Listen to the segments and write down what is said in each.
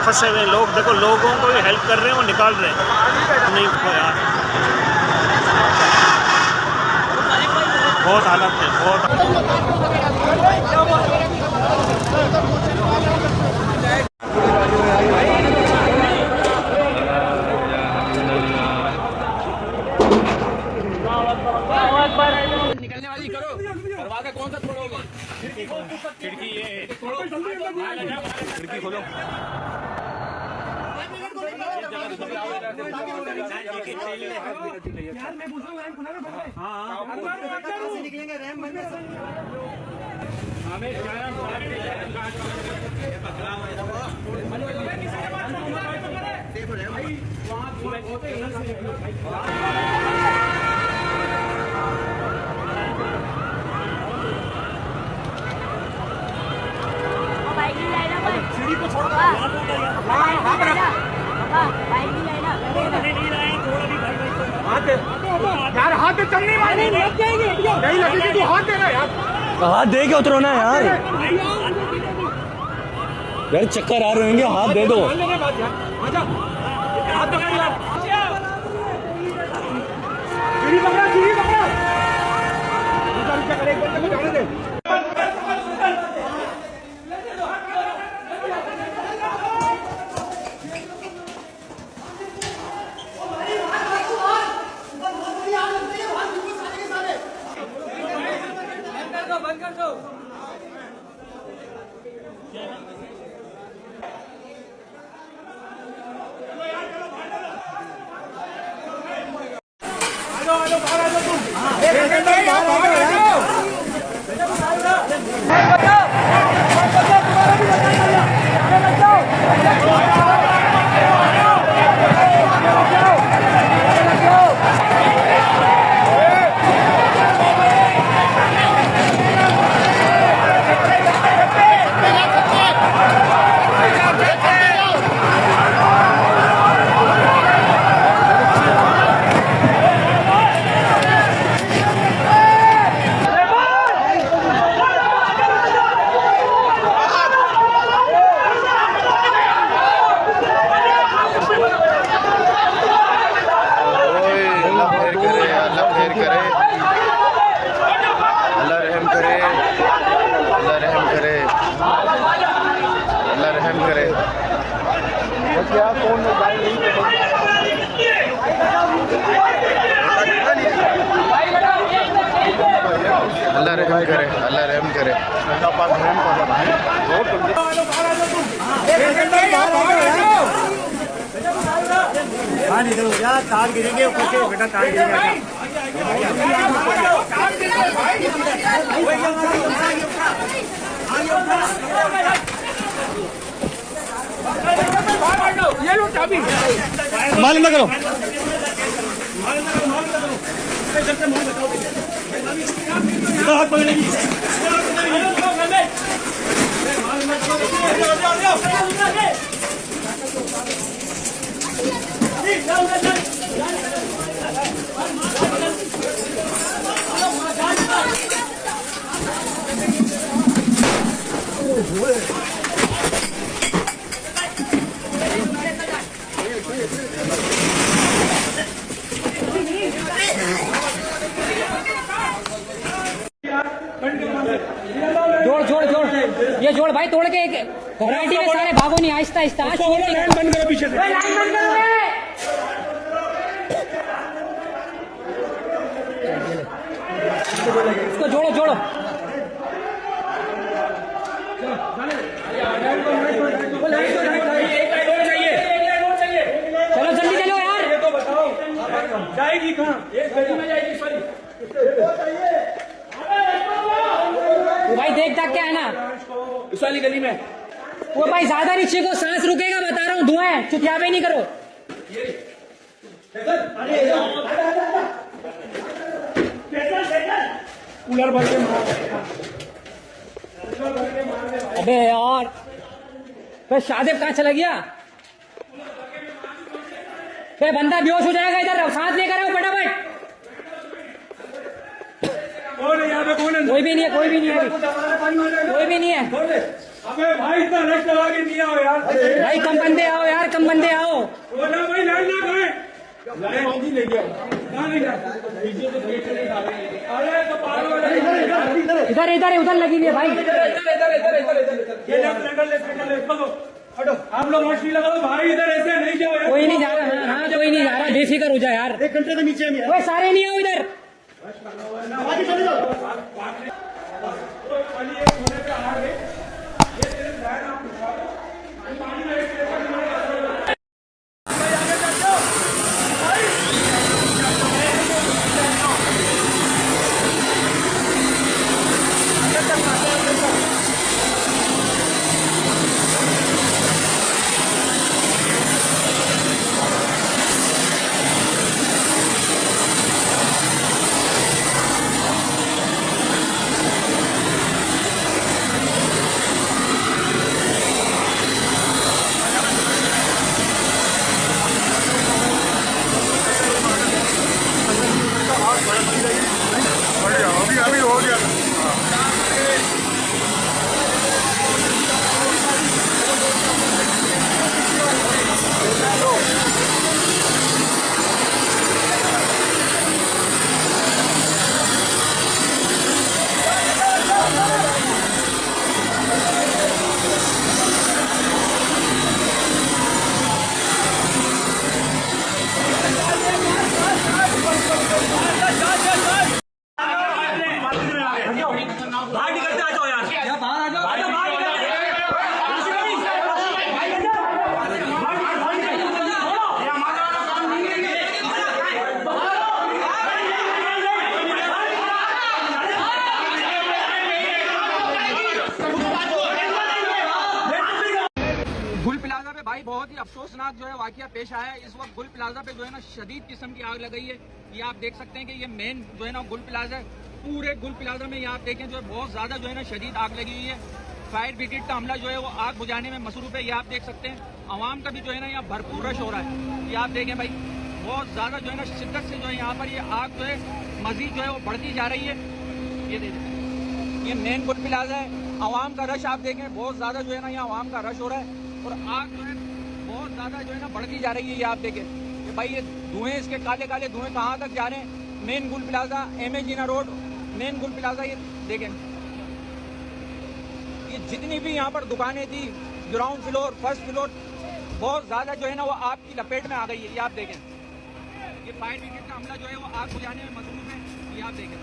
फंसे हुए लोग, देखो लोगों को भी हेल्प कर रहे हैं, वो निकाल रहे हैं। नहीं तो यार बहुत हालत है, बहुत। निकलने वाली करो, दरवाजा कौन सा छोड़ोगे? खिड़की ये खिड़की खोलो। यार मैं पूछ रहा हूँ हाँ निकलेंगे रैम बंद सीढ़ी को छोड़ यार हाथ पे चलनी वाली नहीं लगेगी, तू हाथ देना यार, हाथ दे के उतरो ना यार, यार चक्कर आ रहे होंगे, हाथ दे दो। आजा हाथ पकड़ यार, सीढ़ी पकड़ा, सीढ़ी पकड़ा, क्या करे, एक बंदे को जाने दे। बंद कर दो। अल्लाह रहम करे, अल्लाह रहम करे, अल्लाह पाक रहम करे। हाँ इधर हो जा, तार गिरेंगे ऊपर से, बेटा तार गिरेगा। ये लो चाबी, मालूम ना करो, हाथ पकड़ेगी। जोड़ जोड़ जोड़, ये जोड़ भाई, तोड़ के वैरायटी में सारे भागो नहीं, आहिस्ता आहिस्ता। लाइन बंद करो, पीछे से लाइन बंद करो। इसको जोड़ो जोड़ो, चलो जल्दी चलो यार, जाएगी कहाँ? एक गली में जाएगी, सॉरी भाई देख दाख के आना उस वाली गली में। वो भाई ज्यादा नीचे को, सांस रुकेगा, बता रहा हूँ, धुआं है, चुतियाबे नहीं करो। कूलर भर के मार, अबे यार, फिर शादेब कहाँ चला गया? फिर बंदा बेहोश हो जाएगा, इधर सांस लेकर आओ फटाफट। कौन है यहाँ पे? कौन है? कोई भी नहीं है, कोई भी नहीं है अभी। कोई भी नहीं है अबे भाई इतना रश लगा के नहीं आओ यार। भाई, कम बंदे आओ यार, कम बंदे आओ। बोला भाई लाइन ना गए, लाइन जी ले गया। कहाँ ले गया? अरे तो पागल हो जाएगा। इधर इधर उधर लगी हुई है भाई। ये लेफ्ट हटो, आप लोग मछली लगा दो भाई, इधर ऐसे नहीं जाओ यार। कोई नहीं जा रहा। हाँ, कोई नहीं जा रहा, बेफिक्र हो जा यार। 1 घंटे से नीचे में ओए, सारे नहीं आओ इधर। आगे चले जाओ। गुल प्लाजा पे भाई बहुत ही अफसोसनाक जो है वाकया पेश आया है। इस वक्त गुल प्लाजा पे जो है ना शदीद किस्म की आग लगाई है। ये आप देख सकते हैं कि ये मेन जो है ना गुल प्लाजा है। पूरे गुल प्लाजा में ये आप देखें जो है बहुत ज्यादा जो है ना शदीद आग लगी हुई है। फायर ब्रिगेड का अमला जो है वो आग बुझाने में मसरूफ है। ये आप देख सकते हैं आवाम का भी जो है ना यहाँ भरपूर रश हो रहा है। ये आप देखें भाई, बहुत ज्यादा जो है ना शिद्दत से जो है यहाँ पर ये आग जो है मजीद जो है वो बढ़ती जा रही है। ये देखें, ये मेन गुल प्लाजा है। आवाम का रश आप देखें, बहुत ज्यादा जो है ना यहाँ आवाम का रश हो रहा है और आग जो है बहुत ज्यादा जो है ना बढ़ती जा रही है। ये आप देखें कि भाई ये धुएं, इसके काले काले धुएं कहाँ तक जा रहे हैं। मेन गुल प्लाजा, एमए जीना रोड, मेन गुल प्लाजा, ये देखें ये जितनी भी यहाँ पर दुकानें थी, ग्राउंड फ्लोर, फर्स्ट फ्लोर, बहुत ज्यादा जो है ना वो आग की लपेट में आ गई है। ये आप देखें, ये फायर ब्रिगेड का अमला जो है वो आग बुझाने में मसरूफ है। ये आप देखें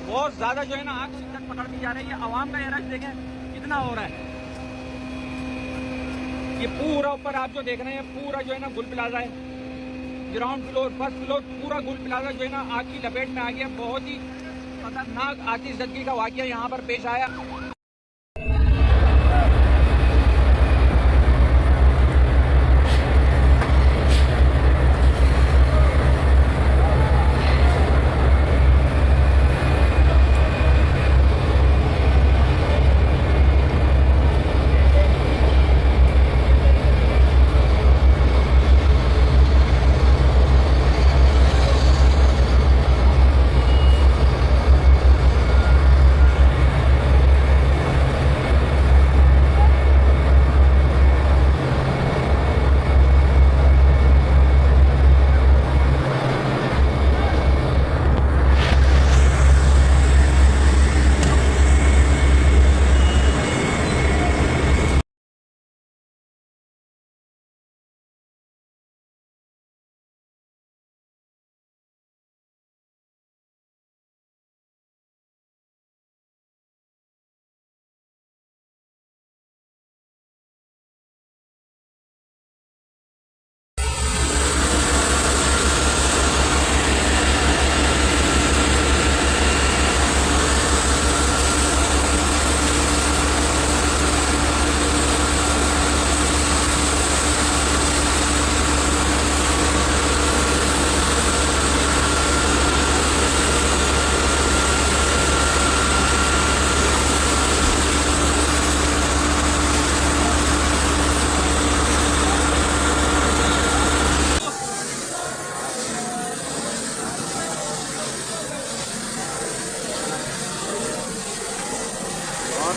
बहुत ज्यादा जो है ना आग शिद्दत पकड़ती जा रही है। आवाम का ये रश देखें कितना हो रहा है। ये पूरा ऊपर आप जो देख रहे हैं पूरा जो है ना गुल प्लाजा है। ग्राउंड फ्लोर, फर्स्ट फ्लोर, पूरा गुल प्लाजा जो है ना आग की लपेट में आ गया। बहुत ही खतरनाक आतिशबाजी का वाकया यहाँ पर पेश आया।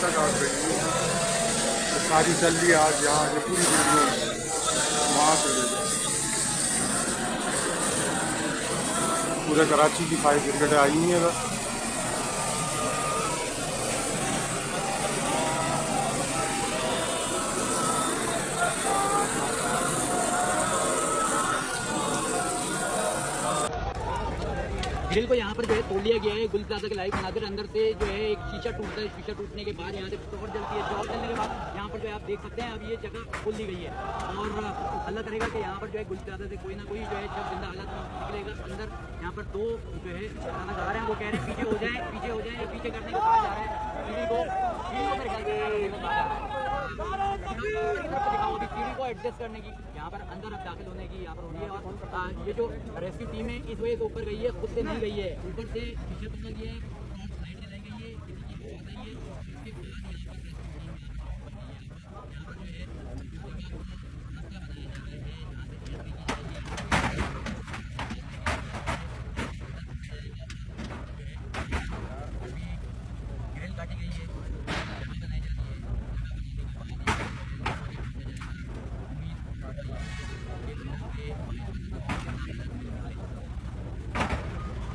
तक आग लगी है। तो सारी चल रही है आज यहाँ से पूरी वीडियो वहाँ से ले जाए। पूरे कराची की फायर ब्रिगेड आई हुई है बस। ग्रिल को यहाँ पर जो है तोड़ लिया गया है गुल प्लाजा के लाइव बनाकर। अंदर से जो है एक शीशा टूटता है, शीशा टूटने के बाद यहाँ से और जलती है। और जलने के बाद यहाँ पर जो है आप देख सकते हैं अब ये जगह खोल दी गई है और अल्लाह करेगा कि यहाँ पर जो है गुल प्लाजा से कोई ना कोई जो है जब जिंदा हालत में निकलेगा। अंदर यहाँ पर दो जो है खाना खा रहे हैं, वो कह रहे हैं पीछे हो जाए, पीछे हो जाए, पीछे करने के बाद जा रहे हैं सीढ़ी को सीढ़ी को एडजस्ट करने की, यहाँ पर अंदर अब दाखिल होने की यहाँ पर हो रही है। और ये जो रेस्क्यू टीम है इस वजह से ऊपर गई है, खुद से नहीं गई है, ऊपर से पीछे पकड़ दिया है, लाइट जलाई गई है, किसी की आवाज आई है, उसके बाद यहाँ पर रेस्क्यू टीम यहाँ पर जो है रास्ता बनाया जा रहा है, यहाँ से एंट्री की जाएगी, ग्रिल काटी गई है, जगह बनाई जा रही है,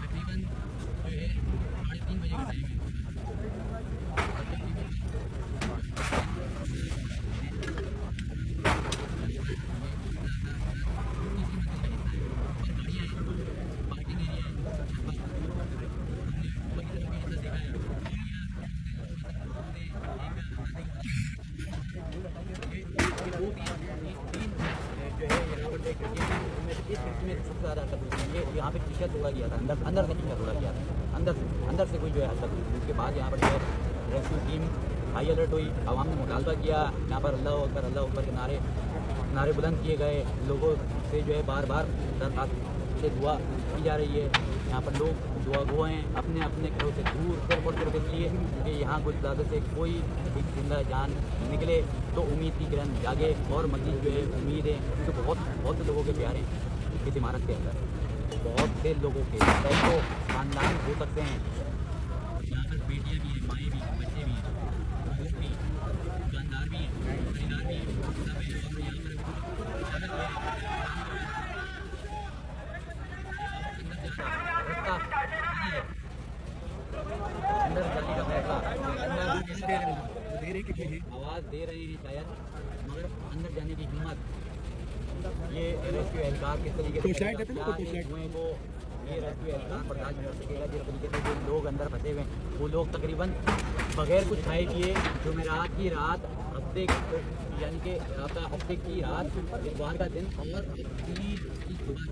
तकरीबन जो है 3:30 बजे का टाइम है। यहाँ पे शीशा तोड़ा गया था, अंदर से शीशा तोड़ा गया था, अंदर से कोई जो है हद तक। उसके बाद यहाँ पर जो है रेस्क्यू टीम हाई अलर्ट हुई, आवाम ने मुतालबा किया, यहाँ पर अल्लाह अकबर के नारे बुलंद किए गए। लोगों से जो है बार बार दरखास्त से दुआ की जा रही है। यहाँ पर लोग दुआ गो हैं, अपने अपने घरों से दूर सिर्फ इसलिए कि यहाँ गुल प्लाजा से कोई एक जिंदा जान निकले तो उम्मीद की किरण जागे। और मज़ीद जो है उम्मीद है तो बहुत से लोगों के प्यारे इस इमारत के अंदर, बहुत से लोगों के सैकड़ों खानदान हो सकते हैं। यहाँ पर बेटियाँ भी हैं, माएँ भी हैं, बच्चे भी हैं, लोग भी दुकानदार भी हैं, खरीदार भी हैं, सब है। और यहाँ पर अंदर जाने का फैसला आवाज़ दे रहे हैं शायद, मगर अंदर जाने की हिम्मत ये रेस्क्यू एहलकार किस तरीके से धुएं को ये रेस्क्यू एहलकार बर्दाश्त नहीं कर सकेगा। जिस तरीके से जो लोग अंदर फंसे हुए हैं वो लोग तकरीबन बगैर कुछ खाए पिए जुमेरात की रात हफ्ते यानी कि हफ्ते की रात इतवार का दिन और ईद की सुबह